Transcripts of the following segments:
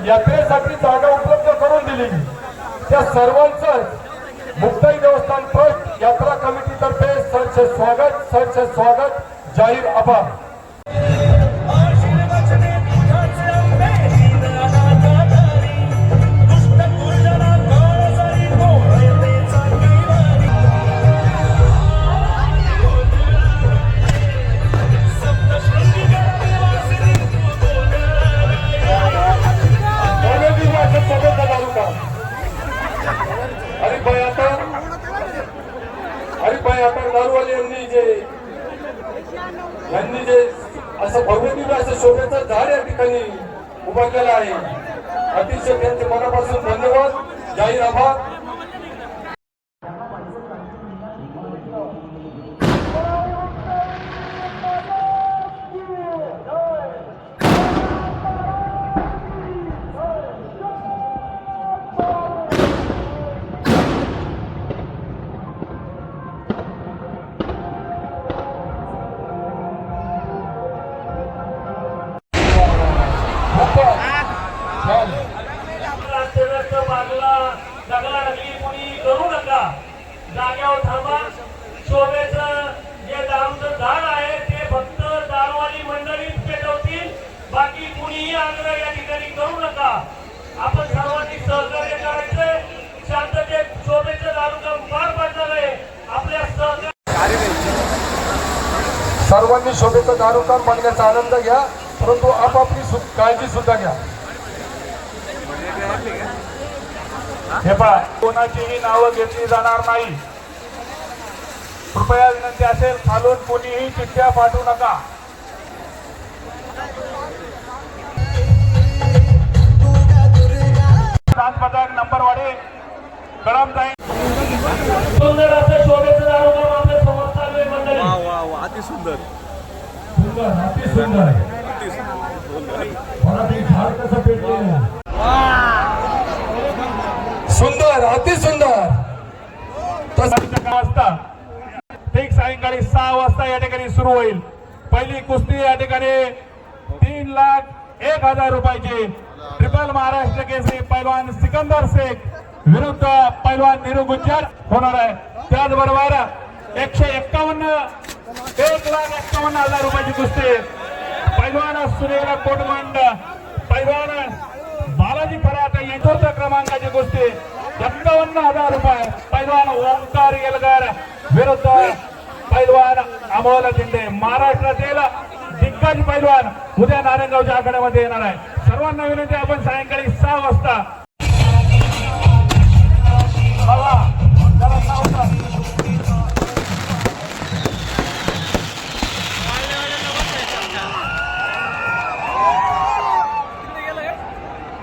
यात्रेसाठी जागा उपलब्ध करून दिली त्या सर्वांचं मुक्ताई देवस्थान ट्रस्ट यात्रा कमिटीतर्फे सरचे स्वागत जाहीर आभार। दारूवाले यांनी जे असं भव्य दिव्य असं शोभेचं झाड या ठिकाणी उभारलेलं आहे। अतिशय त्यांचे मनापासून धन्यवाद, जाहीर आभार। जाग्यावर थांबा। शोभेचं जे दारूचं झाड आहे ते फक्त दारूवाली मंडळीच पेटवतील, बाकी कुणीही आग्रह या ठिकाणी करू नका। आपण सर्वांनी सहकार्य करायचंय, शांततेत शोभेचं दारूचं पार पाडणार आहे। आपल्या सर्वांनी शोभेचं दारूकाम पाडण्याचा आनंद घ्या, परंतु आपापली काळजी सुद्धा घ्या। हे पहा, कोणाचीही नावं घेतली जाणार नाही। कृपया विनंती असेल, खालून कोणीही चिठ्ठ्या पाठवू नका। पदक नंबर वाढे कळम जाईल। सुंदर असं शोभेचं दारूकाम आपल्या समोर चालू आहे मंडळी। अति सुंदर अति सुंदर सुंदर अति सुंदर। वाजता ठीक सायंकाळी 6 वाजता या ठिकाणी सुरू होईल। पहिली कुस्ती या ठिकाणी 3,01,000 रुपयाची ट्रिपल महाराष्ट्र केसरी पैलवान सिकंदर शेख विरुद्ध पैलवान नीरू गुज्जर होणार आहे। त्याचबरोबर 1,51,00,000 रुपयाची कुस्ती पैलवान सुरेला कोटमंड पैलवान बालाजी फरात यांच्या क्रमांकाची कुस्ती 51,000 रुपये पैलवान ओंकार येलगर विरुद्ध पैलवान अमोल शिंदे। महाराष्ट्रातील दिग्गज पैलवान उद्या नारायणगावच्या आखाड्यामध्ये येणार आहे। सर्वांना विनंती, आपण सायंकाळी 6 वाजता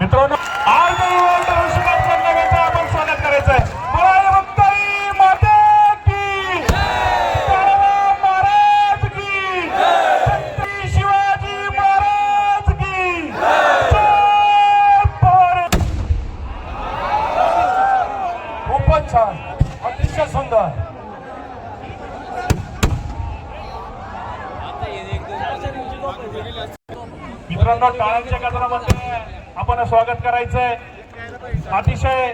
मित्रांनो आपण स्वागत करायचं आहे। छान, अतिशय सुंदर। मित्रांनो, टाळ्यांच्या गजरामध्ये आपण स्वागत करायचंय। अतिशय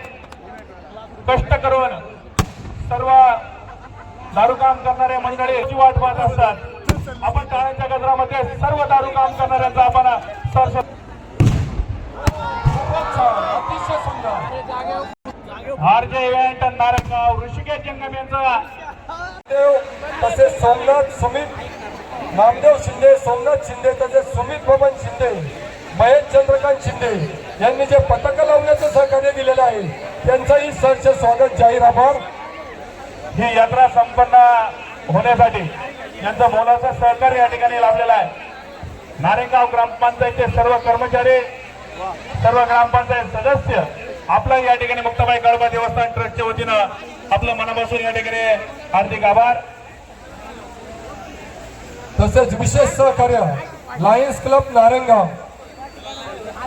कष्ट करून सर्व दारूकाम करणाऱ्या मंडळी वाट पाहत असतात। आपण टाळ्यांच्या गजरामध्ये सर्व दारूकाम करणाऱ्यांचा आपण अतिशय सुंदर। आरजे इव्हेंट नारायणगाव ऋषिकेश जंगम यांचा तसेच सोमनाथ सुमित नामदेव शिंदे, सोमनाथ शिंदे, तसेच सुमित बबन शिंदे, महेश चंद्रकांत शिंदे यांनी जे पथक लावण्याचं सहकार्य दिलेलं आहे त्यांचाही सरचे स्वागत, जाहीर आभार। ही यात्रा संपन्न होण्यासाठी यांचं मोलाचं सहकार्य या ठिकाणी लाभलेलं आहे। नारायणगाव ग्रामपंचायतचे सर्व कर्मचारी, सर्व ग्रामपंचायत सदस्य आपलं या ठिकाणी मुक्ताबाई काळबा देवस्थान ट्रस्टच्या वतीनं आपलं मनापासून या ठिकाणी हार्दिक आभार। तसेच विशेष सहकार्य लायन्स क्लब नारायणगाव,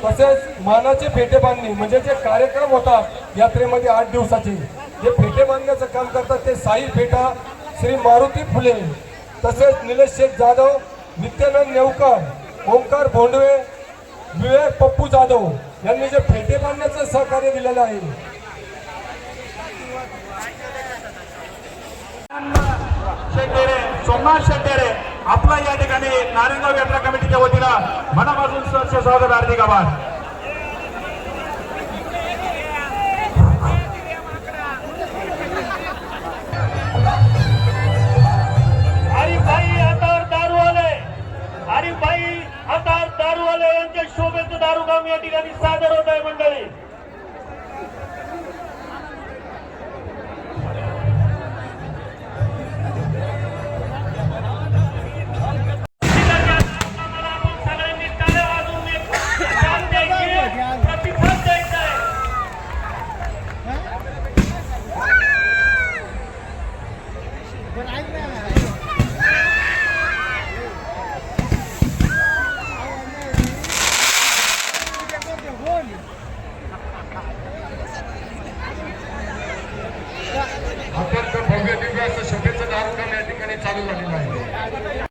तसेच मानाचे फेटे बांधणी म्हणजे जे कार्यक्रम होतात यात्रेमध्ये 8 दिवसाचे जे फेटे बांधण्याचं काम करतात ते साई फेटा श्री मारुती फुले, तसेच निलेश शेठ जाधव, नित्यानंद नेवकर, ओंकार भोंडवे विवेक पप्पू जाधव यांनी जे फेटे बांधण्याचं सहकार्य दिलेलं आहे. शेट्टेरे सोमनाथ शेट्टेरे आपला या ठिकाणी नारायणगाव यात्रा कमिटीच्या वतीनं मनापासून सहर्ष स्वागत, हार्दिक आभार. हरिभाई आता दारूवाले, हरिभाई आता दारूवाले यांच्या शोभेचं दारूगाम या ठिकाणी सादर होत आहे मंडळी. सगळ्यांनी टाळ्या वाजवून एक प्रतिसाद द्यायचा आहे. अत्यंत भव्य दिव्य असं शोभेचं दारूगाम या ठिकाणी चालू झालेलं आहे.